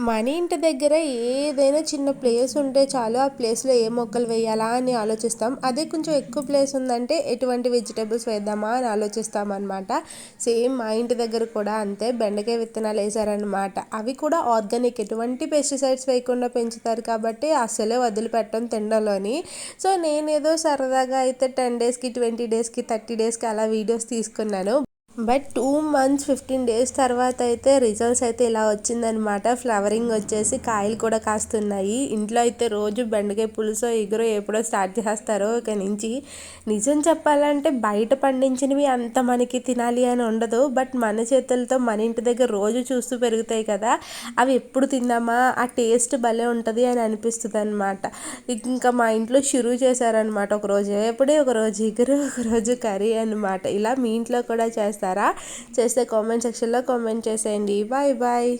మన ఇంటి దగ్గర ఏదైనా చిన్న ప్లేస్ ఉంటే చాలు ఆ ప్లేస్లో ఏ మొక్కలు వేయాలా అని ఆలోచిస్తాం. అదే కొంచెం ఎక్కువ ప్లేస్ ఉందంటే ఎటువంటి వెజిటేబుల్స్ వేద్దామా అని ఆలోచిస్తాం అనమాట. సేమ్ మా ఇంటి దగ్గర కూడా అంతే, బెండకాయ విత్తనాలు వేసారనమాట. అవి కూడా ఆర్గానిక్, ఎటువంటి పెస్టిసైడ్స్ వేయకుండా పెంచుతారు కాబట్టి అస్సలే వదిలిపెట్టం తినడంలోని. సో నేనేదో సరదాగా అయితే 10 డేస్కి 20 డేస్కి 30 డేస్కి అలా వీడియోస్ తీసుకున్నాను. బట్ 2 months 15 డేస్ తర్వాత అయితే రిజల్ట్స్ అయితే ఇలా వచ్చిందనమాట. ఫ్లవరింగ్ వచ్చేసి కాయలు కూడా కాస్తున్నాయి. ఇంట్లో అయితే రోజు బెండకాయ పులుసో ఎగురో ఎప్పుడో స్టార్ట్ చేస్తారు ఇక నుంచి. నిజం చెప్పాలంటే బయట పండించినవి అంత మనకి తినాలి అని ఉండదు. బట్ మన చేతులతో మన ఇంటి దగ్గర రోజు చూస్తూ పెరుగుతాయి కదా, అవి ఎప్పుడు తిన్నామా ఆ టేస్ట్ భలే ఉంటుంది అని అనిపిస్తుంది అనమాట. ఇంకా మా ఇంట్లో షురూ చేశారనమాట. ఒకరోజు ఎప్పుడే, ఒకరోజు ఎగురు, ఒకరోజు కర్రీ అనమాట. ఇలా మీ ఇంట్లో కూడా చేస్తారా? చేస్తే కామెంట్ సెక్షన్లో కామెంట్ చేసేయండి. Bye bye.